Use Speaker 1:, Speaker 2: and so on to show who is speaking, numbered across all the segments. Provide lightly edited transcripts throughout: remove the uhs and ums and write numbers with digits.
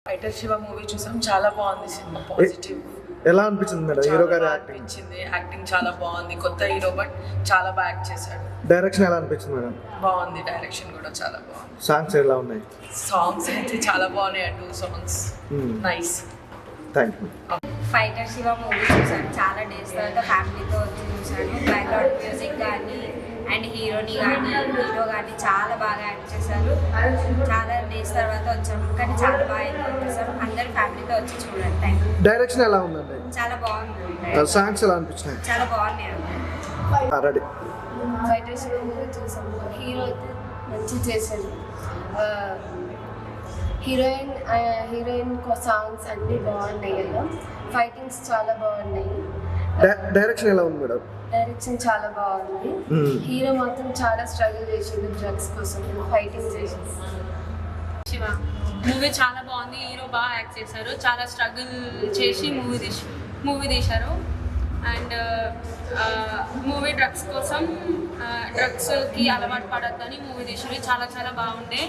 Speaker 1: Fighter Shiva movie చూసాం, చాలా బాగుంది సినిమా, పాజిటివ్.
Speaker 2: ఎలా అనిపించింది మేడం హీరో గారి
Speaker 1: యాక్టింగ్ చాలా బాగుంది. కొత్త హీరో బట్ చాలా బాగా యాక్ట్ చేశాడు.
Speaker 2: డైరెక్షన్ ఎలా అనిపించింది మేడం?
Speaker 1: బాగుంది, డైరెక్షన్ కూడా చాలా బాగుంది.
Speaker 2: సాంగ్స్ ఎలా ఉన్నాయి?
Speaker 1: సాంగ్స్ అయితే చాలా బాగున్నాయి, 2 songs nice.
Speaker 2: Thank you.
Speaker 3: Fighter Shiva movie చూసాను, చాలా డేస్ తర్వాత ఫ్యామిలీతో వచ్చి చూసాను. బ్యాక్గ్రౌండ్ మ్యూజిక్ కానీ అండ్ హీరోని కానీ హీరో కానీ చాలా బాగా యాక్ట్ చేశారు. చాలా డేస్ తర్వాత వచ్చాము కానీ చాలా బాగా ఎంజాయ్ చేశాము. అందరు ఫ్యామిలీతో వచ్చి చూడండి. Thank you.
Speaker 2: డైరెక్షన్ ఎలా ఉందండి?
Speaker 3: చాలా బాగుంది.
Speaker 2: సాంగ్స్ ఎలా అనిపించినాయి?
Speaker 3: చాలా బాగున్నాయి.
Speaker 2: రెడీ.
Speaker 4: ఫైటర్ శివ మూవీ చూసాము. హీరో అయితే మంచిగా చేశారు. హీరోయిన్ సాంగ్స్ అన్నీ బాగున్నాయి కదా. ఫైటింగ్స్ చాలా బాగున్నాయి.
Speaker 2: డైరెక్షన్ ఎలా ఉంది మేడం?
Speaker 4: డైరెక్షన్ చాలా బాగుంది. హీరో మాత్రం చాలా స్ట్రగుల్ చేసిండు డ్రగ్స్ కోసం, ఫైటింగ్ చేసిండు.
Speaker 5: శివ మూవీ చాలా బాగుంది. హీరో బాగా యాక్ట్ చేశారు. చాలా స్ట్రగుల్ చేసి మూవీ తీశారు. అండ్ మూవీ డ్రగ్స్కి అలవాటు పడద్దని మూవీ తీసారు. చాలా చాలా బాగుండే.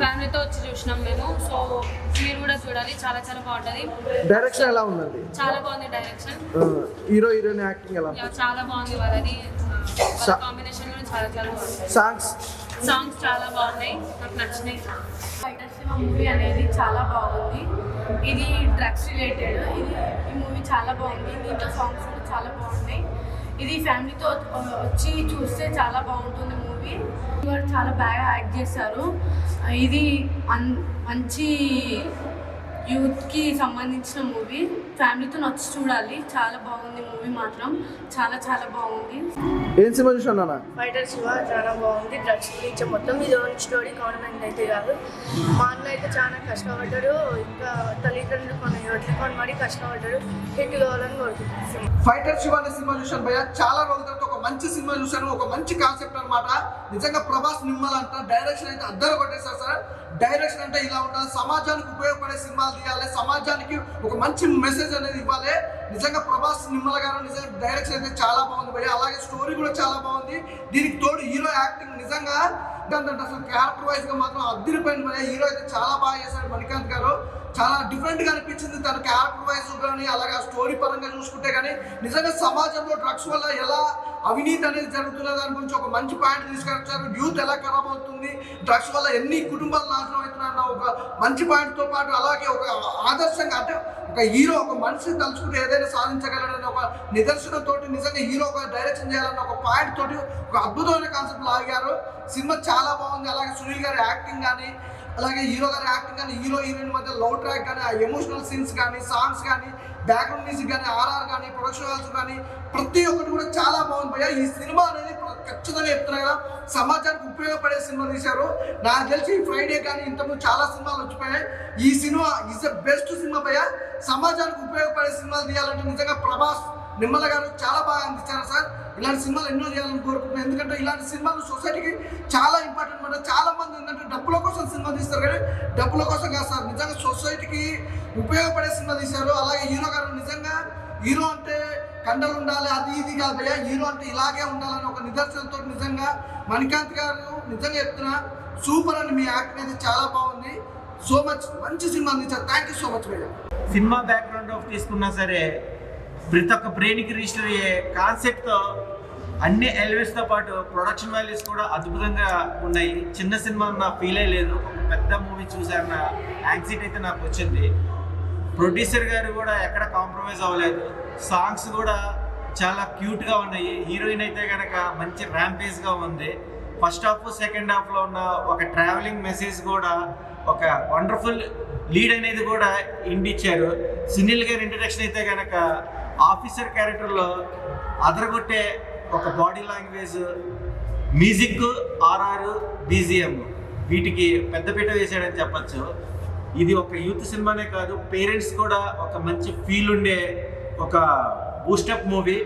Speaker 5: ఫ్యామిలీతో వచ్చి చూసినాం మేము. సో మీరు కూడా చూడాలి, చాలా చాలా బాగుంటుంది.
Speaker 2: డైరెక్షన్ ఎలా ఉందండి?
Speaker 5: చాలా బాగుంది డైరెక్షన్.
Speaker 2: హీరో హీరోయిన్ యాక్టింగ్ ఎలా?
Speaker 5: చాలా బాగుంది. వాళ్ళది కాంబినేషన్ కూడా చాలా చాలా బాగుంది. సాంగ్స్ చాలా బాగున్నాయి, నాకు నచ్చినాయి.
Speaker 6: ఫైటర్ శివ మూవీ అనేది చాలా బాగుంది. ఇది డ్రగ్స్ రిలేటెడ్. ఈ మూవీ చాలా బాగుంది. దీంట్లో సాంగ్స్ కూడా చాలా బాగున్నాయి. ఇది ఫ్యామిలీతో వచ్చి చూస్తే చాలా బాగుంటుంది మూవీ. కూడా చాలా బాగా యాక్ట్ చేశారు. ఇది మంచి యూత్కి సంబంధించిన మూవీ. ఫ్యామిలీతో వచ్చి చూడాలి, చాలా బాగుంది మూవీ మాత్రం. చాలా చాలా బాగుంది.
Speaker 2: ఏం సినిమా చూసాను?
Speaker 4: ఫైటర్ శివ చాలా బాగుంది. డ్రగ్స్ గురించి మొత్తం ఇది ఓన్ స్టోరీ, గవర్నమెంట్ అయితే కాదు. మా అన్న అయితే చాలా కష్టపడ్డాడు. ఇంకా తల్లిదండ్రులు వదులుకొని మరీ కష్టపడ్డాడు. హిట్ కావాలని కోరుకుంటున్నాను.
Speaker 2: ఫైటర్ శివ అనే సినిమా చూసాను భయ్య. చాలా రోజుల తర్వాత ఒక మంచి సినిమా చూసాను. ఒక మంచి కాన్సెప్ట్ అనమాట. నిజంగా ప్రభాస్ నిమ్మల్ అంట. డైరెక్షన్ అయితే అద్దరు కొట్టేశారు సార్. డైరెక్షన్ అంటే ఇలా ఉండాలి, సమాజానికి ఉపయోగపడే సినిమాలు తీయాలి, సమాజానికి ఒక మంచి మెసేజ్ అనేది ఇవ్వాలి. నిజంగా ప్రభాస్ నిమ్మల గారు నిజంగా డైరెక్షన్ అయితే చాలా బాగుంది భయ్య. అలాగే స్టోరీ కూడా చాలా బాగుంది. దీనికి తోడు హీరో యాక్టింగ్ నిజంగా అంటే అసలు క్యారెక్టర్ వైజ్ గా మాత్రం అద్దరిపోయింది భయ్య. హీరో అయితే చాలా బాగా చేశాడు మణికాంత్ గారు. చాలా డిఫరెంట్గా అనిపించింది తన క్యారెక్టర్ వైజ్ కానీ, అలాగే ఆ స్టోరీ పరంగా చూసుకుంటే కానీ. నిజంగా సమాజంలో డ్రగ్స్ వల్ల ఎలా అవినీతి అనేది జరుగుతున్న దాని గురించి ఒక మంచి పాయింట్ తీసుకొచ్చారు. యూత్ ఎలా ఖరాబ్ అవుతుంది, డ్రగ్స్ వల్ల ఎన్ని కుటుంబాలు నాశనం అవుతున్నాయన్న ఒక మంచి పాయింట్తో పాటు, అలాగే ఒక ఆదర్శంగా అంటే ఒక హీరో ఒక మనిషి తలుచుకుంటే ఏదైనా సాధించగలడని ఒక నిదర్శనంతో నిజంగా హీరో ఒక డైరెక్షన్ చేయాలన్న ఒక పాయింట్ తోటి ఒక అద్భుతమైన కాన్సెప్ట్ లాగారు. సినిమా చాలా బాగుంది. అలాగే సునీల్ గారి యాక్టింగ్ కానీ, అలాగే హీరో గారి యాక్టింగ్ కానీ, హీరో హీరోయిన్ మధ్య లవ్ ట్రాక్ కానీ, ఆ ఎమోషనల్ సీన్స్ కానీ, సాంగ్స్ కానీ, బ్యాక్గ్రౌండ్ మ్యూజిక్ కానీ, ఆర్ఆర్ కానీ, ప్రొడక్షన్ వాల్స్ కానీ ప్రతి ఒక్కటి కూడా చాలా బాగుంది భయ్య. ఈ సినిమా అనేది ఖచ్చితంగా చెప్తున్నా కదా, సమాజానికి ఉపయోగపడే సినిమా తీశారు. నాకు తెలిసి ఫ్రైడే కానీ ఇంతకుముందు చాలా సినిమాలు వచ్చిపోయాయి. ఈ cinema is the best cinema భయ్య. సమాజానికి ఉపయోగపడే సినిమాలు తీయాలంటే నిజంగా ప్రభాస్ నిమ్మల గారు చాలా బాగా అందించారు సార్. ఇలాంటి సినిమాలు ఎన్నో చేయాలని కోరుకుంటున్నాను. ఎందుకంటే ఇలాంటి సినిమాలు సొసైటీకి చాలా ఇంపార్టెంట్ అనమాట. చాలా మంది ఏంటంటే డబ్బుల కోసం సినిమా తీస్తారు కానీ డబ్బుల కోసం కాదు సార్, నిజంగా సొసైటీకి ఉపయోగపడే సినిమా తీశారు. అలాగే హీరో గారు నిజంగా హీరో అంటే కండలు ఉండాలి అది ఇది కాదు భయ్య. హీరో అంటే ఇలాగే ఉండాలని ఒక నిదర్శనంతో నిజంగా మణికాంత్ గారు నిజంగా చెప్తున్నా సూపర్ అని. మీ యాక్టింగ్ అయితే చాలా బాగుంది. సో మచ్ మంచి సినిమా అందించారు. థ్యాంక్ యూ సో మచ్ భయ్య.
Speaker 7: సినిమా బ్యాక్గ్రౌండ్ ఆఫ్ తీసుకున్నా సరే ప్రతి ఒక్క బ్రెయిన్కి రిజిస్టర్ అయ్యే కాన్సెప్ట్తో అన్ని ఎలిమెంట్స్తో పాటు ప్రొడక్షన్ వాల్యూస్ కూడా అద్భుతంగా ఉన్నాయి. చిన్న సినిమా నా ఫీల్ అయ్యలేదు, ఒక పెద్ద మూవీ చూసారన్న యాంగ్జైటీ అయితే నాకు వచ్చింది. ప్రొడ్యూసర్ గారు కూడా ఎక్కడ కాంప్రమైజ్ అవ్వలేదు. సాంగ్స్ కూడా చాలా క్యూట్గా ఉన్నాయి. హీరోయిన్ అయితే కనుక మంచి ర్యాంపేజ్గా ఉంది. ఫస్ట్ హాఫ్ సెకండ్ హాఫ్లో ఉన్న ఒక ట్రావెలింగ్ మెసేజ్ కూడా, ఒక వండర్ఫుల్ లీడ్ అనేది కూడా ఇండిచ్చారు. సునీల్ గారి ఇంట్రడక్షన్ అయితే కనుక ఆఫీసర్ క్యారెక్టర్లో అదరగొట్టే ఒక body language, music, RR, BGM వీటికి పెద్దపీట వేసాడని చెప్పచ్చు. ఇది ఒక యూత్ సినిమానే కాదు, పేరెంట్స్ కూడా ఒక మంచి ఫీల్ ఉండే ఒక బూస్టప్ మూవీ.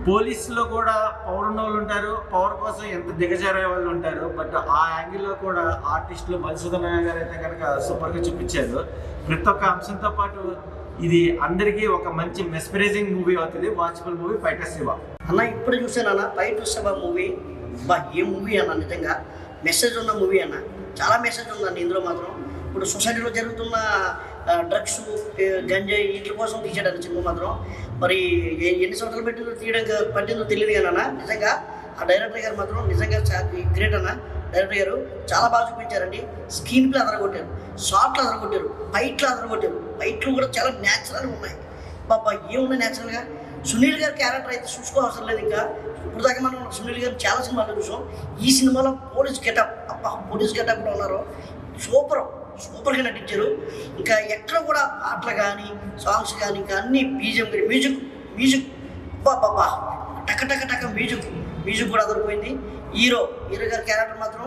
Speaker 7: పోలీసులో కూడా పవర్ ఉన్న వాళ్ళు ఉంటారు, పవర్ కోసం ఎంత దిగజారే వాళ్ళు ఉంటారు. బట్ ఆ యాంగిల్లో కూడా ఆర్టిస్టులు మధుసూదన్ గారు అయితే కనుక సూపర్గా చూపించారు. ప్రతి ఒక్క అంశంతో పాటు ఇది అందరికీ ఒక మంచి మెస్పరైజింగ్ మూవీ అవుతుంది. వాచబుల్ మూవీ ఫైటర్ శివ
Speaker 8: అన్న. ఇప్పుడు చూసానన్న ఫైటర్ శివ మూవీ. ఏ మూవీ అన్న, నిజంగా మెసేజ్ ఉన్న మూవీ అన్న. చాలా మెసేజ్ ఉందండి ఇందులో మాత్రం. ఇప్పుడు సొసైటీలో జరుగుతున్న డ్రగ్స్ గంజాయి వీటి కోసం తీసాడు సినిమా మాత్రం. మరి ఎన్ని సంవత్సరాలు పట్టిందో తెలియదు కానీ నిజంగా ఆ డైరెక్టర్ గారు మాత్రం నిజంగా గ్రేట్ అన్న. డైరెక్టర్ గారు చాలా బాగా చూపించారండి. స్క్రీన్ ప్లే అదరగొట్టారు, షార్ట్లు అదరగొట్టారు, ఫైట్లు అదరగొట్టారు. ఫైట్లు కూడా చాలా న్యాచురల్గా ఉన్నాయి. బాబా ఏమున్నాయి న్యాచురల్గా. సునీల్ గారి క్యారెక్టర్ అయితే చూసుకోవసరం లేదు. ఇంకా ఇప్పుడు దాకా మనం సునీల్ గారు చాలా సినిమాల్లో చూసాం. ఈ సినిమాలో పోలీస్ గెటప్, పోలీస్ గెటప్ కూడా ఉన్నారు. సూపర్గా నటించారు. ఇంకా ఎక్కడ కూడా పాటలు కానీ సాంగ్స్ కానీ ఇంకా అన్ని బీజిఎం కానీ మ్యూజిక్ బాబా టక మ్యూజిక్ కూడా అదరిపోయింది. హీరో గారి క్యారెక్టర్ మాత్రం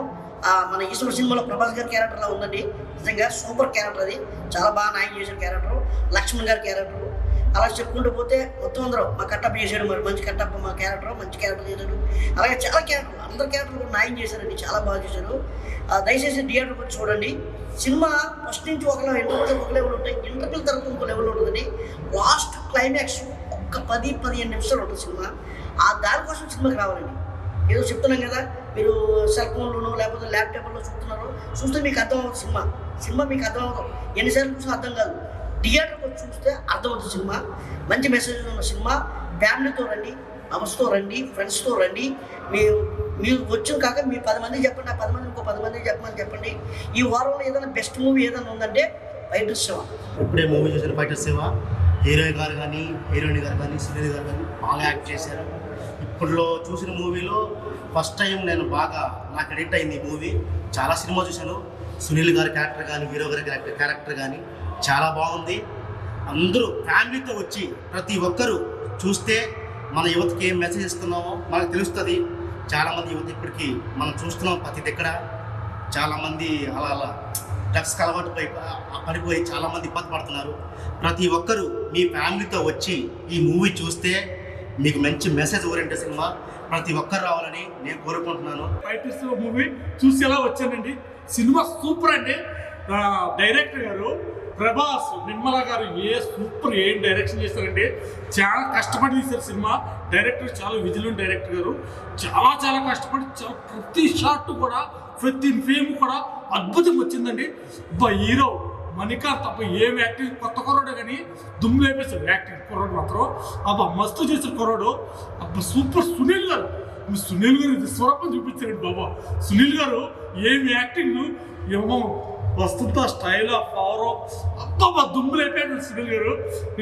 Speaker 8: మన ఈశ్వర సినిమాలో ప్రభాస్ గారి క్యారెక్టర్లా ఉందండి. నిజంగా సూపర్ క్యారెక్టర్ అది. చాలా బాగా న్యాయం చేసిన క్యారెక్టర్. లక్ష్మణ్ గారి క్యారెక్టర్ అలా చెప్పుకుంటూ పోతే మొత్తం అందరూ మా కట్టప్ప చేశాడు. మరి మంచి కట్టప్ప మా క్యారెక్టర్ మంచి క్యారెక్టర్ చేశాడు. అలాగే చాలా క్యారెక్టర్లు అందరు క్యారెక్టర్లు కూడా న్యాయం చేశారండి. చాలా బాగా చేశారు. దయచేసి థియేటర్కి వచ్చి చూడండి. సినిమా ఫస్ట్ నుంచి ఒక లెవెల్ ఉంటాయి, ఇంటర్వ్యూల తర్వాత ఇంకో లెవెల్ ఉంటుందండి. లాస్ట్ క్లైమాక్స్ ఒక్క 10-15 నిమిషాలు ఉంటుంది సినిమా. దానికోసం సినిమాకి రావాలండి. ఏదో చెప్తున్నాం కదా, మీరు సెల్ ఫోన్లోనో లేకపోతే ల్యాప్టాప్లో చూస్తే మీకు అర్థం అవుతుంది. సినిమా మీకు అర్థం అవుతాం. ఎన్నిసార్లు చూసినా అర్థం కాదు. థియేటర్కి వచ్చి చూస్తే అర్థమవుతుంది సినిమా. మంచి మెసేజ్ ఉన్న సినిమా. ఫ్యామిలీతో రండి, అవర్స్తో రండి, ఫ్రెండ్స్తో రండి. మీరు వచ్చిన కాక మీ 10 మందికి చెప్పండి, ఆ 10 మంది ఇంకో 10 మందికి చెప్పండి. ఈ వారంలో ఏదైనా బెస్ట్ మూవీ ఏదైనా ఉందంటే ఫైటర్స్ శివ.
Speaker 9: ఇప్పుడే మూవీ చూసారు ఫైటర్స్ శివ. హీరో గారు కానీ హీరోయిన్ గారు కానీ సునీల్ గారు కానీ బాగా యాక్ట్ చేశారు. ఇప్పుడులో చూసిన మూవీలో ఫస్ట్ టైం నేను బాగా నాకు ఎడిక్ట్ అయింది ఈ మూవీ. చాలా సినిమా చూశాను. సునీల్ గారి క్యారెక్టర్ కానీ హీరో గారి క్యారెక్టర్ కానీ చాలా బాగుంది. అందరూ ఫ్యామిలీతో వచ్చి ప్రతి ఒక్కరూ చూస్తే మన యువతకి ఏం మెసేజ్ ఇస్తున్నామో మనకు తెలుస్తుంది. చాలామంది యువత ఇప్పటికీ మనం చూస్తున్నాం ప్రతి దగ్గర చాలామంది అలా డ్రగ్స్కి అలవాటు పడిపోయి చాలామంది ఇబ్బంది పడుతున్నారు. ప్రతి ఒక్కరూ మీ ఫ్యామిలీతో వచ్చి ఈ మూవీ చూస్తే మీకు మంచి మెసేజ్ ఓరియంటెడ్ సినిమా. ప్రతి ఒక్కరు రావాలని నేను కోరుకుంటున్నాను.
Speaker 10: ఫైటర్స్ మూవీ చూసి ఎలా వచ్చానండి. సినిమా సూపర్ అండి. డైరెక్టర్ గారు ప్రభాస్ నిర్మల గారు ఏం డైరెక్షన్ చేస్తారంటే చాలా కష్టపడి తీశారు సినిమా. డైరెక్టర్ చాలా విజిలెంట్ డైరెక్టర్ గారు. చాలా కష్టపడి ప్రతి షాట్ కూడా ప్రతి ఫేమ్ కూడా అద్భుతంగా వచ్చిందండి. హీరో మణికాంత్ ఏం యాక్టింగ్, కొత్త కుర్రాడు కానీ దుమ్ము లేపేశాడు యాక్టింగ్. కుర్రాడు మాత్రం మస్తు చేశారు కుర్రాడు. సూపర్. సునీల్ గారు విశ్వరూపం చూపించారండి బాబా. సునీల్ గారు ఏం యాక్టింగ్, ఏమో వస్తుందా స్టైల్ పవర్ అంతా దుమ్ము లేపాడు సునీల్ గారు.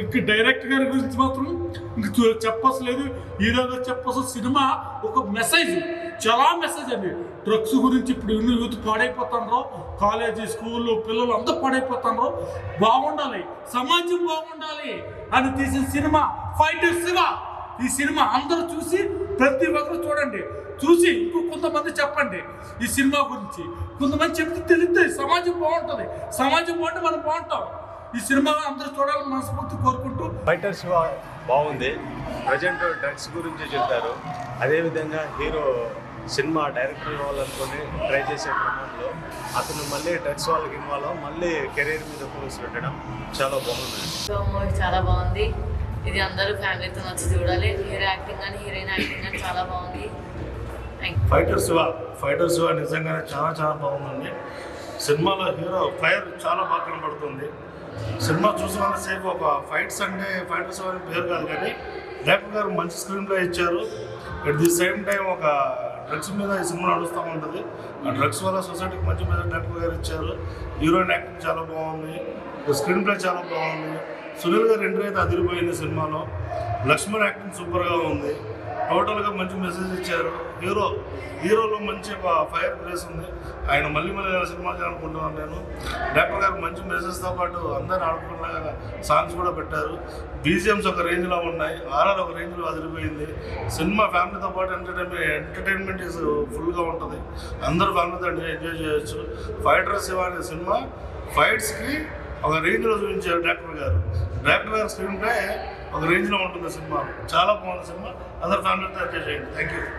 Speaker 10: ఇంక డైరెక్టర్ గారి గురించి మాత్రం ఇంక చెప్పలేదు, హీరో గారు చెప్పాల్సిన సినిమా ఒక మెసేజ్, చాలా మెసేజ్ అండి. డ్రగ్స్ గురించి ఇప్పుడు యూత్ పాడైపోతాండ్రో, కాలేజీ స్కూళ్ళు పిల్లలు అంతా పాడైపోతాండ్రో. బాగుండాలి, సమాజం బాగుండాలి అని తీసిన సినిమా ఫైటర్స్ శివ. ఈ సినిమా అందరూ చూసి ప్రతి ఒక్కరు చూడండి. చూసి ఇంకో కొంతమంది చెప్పండి ఈ సినిమా గురించి. కొంతమంది చెప్తే తెలుస్తుంది. సమాజం బాగుంటుంది, సమాజం బాగుంటే మనం బాగుంటాం. ఈ సినిమా అందరూ చూడాలని మనస్ఫూర్తి కోరుకుంటూ.
Speaker 11: ఫైటర్స్ బాగుంది. ప్రజెంట్ డ్రగ్స్ గురించి చెప్తారు. అదేవిధంగా హీరో సినిమా డైరెక్టర్ కావాలనుకొని ట్రై చేసే క్రమంలో అతను మళ్ళీ డ్రగ్స్ వాళ్ళకి ఇన్వాల్వ్ మళ్ళీ కెరీర్ మీద ఫోకస్ పెట్టడం చాలా బాగుంది.
Speaker 12: మూవీ చాలా బాగుంది. ఇది అందరూ ఫ్యామిలీతో వచ్చి చూడాలి. హీరో యాక్టింగ్ కానీ హీరోయిన్ యాక్టింగ్ కానీ చాలా బాగుంది.
Speaker 11: ఫైటర్స్ నిజంగానే చాలా బాగుందండి. సినిమాలో హీరో ఫైర్ చాలా బాగా కనబడుతుంది. సినిమా చూసినంతసేపు ఒక ఫైటర్స్ అని పేరు కాదు కానీ డైరెక్టర్ గారు మంచి స్క్రీన్ ప్లే ఇచ్చారు. అట్ ది సేమ్ టైం ఒక డ్రగ్స్ మీద ఈ సినిమా నడుస్తూ ఉంటుంది. ఆ డ్రగ్స్ వల్ల సొసైటీకి మంచి మెసేజ్ డైరెక్టర్ గారు ఇచ్చారు. హీరోయిన్ యాక్టింగ్ చాలా బాగుంది, స్క్రీన్ ప్లే చాలా బాగుంది. సునీల్ గారు ఎంట్రీ అయితే అదిరిపోయింది సినిమాలో. లక్ష్మణ్ యాక్టింగ్ సూపర్గా ఉంది. టోటల్గా మంచి మెసేజ్ ఇచ్చారు. హీరోలో మంచి ఒక ఫైర్ ప్లేస్ ఉంది. ఆయన మళ్ళీ సినిమా చేయాలనుకుంటున్నాను నేను. డైరెక్టర్ గారు మంచి మెసేజ్తో పాటు అందరూ ఆడుకునేలాగా సాంగ్స్ కూడా పెట్టారు. బీజిఎమ్స్ ఒక రేంజ్లో ఉన్నాయి, ఆర్ఆర్ ఒక రేంజ్లో అదిరిపోయింది. సినిమా ఫ్యామిలీతో పాటు ఎంటర్టైన్మెంట్ ఫుల్గా ఉంటుంది. అందరూ ఫ్యామిలీతో ఎంజాయ్ చేయొచ్చు. ఫైటర్స్ శివ అనే సినిమా ఫైట్స్కి ఒక రేంజ్లో చూపించారు డైరెక్టర్ గారు స్క్రీన్ ప్లే ఒక రేంజ్లో ఉంటుంది సినిమా. చాలా బాగుంది సినిమా. అందరూ ఫ్యామిలీతో ఎంజాయ్ చేయండి. Thank you.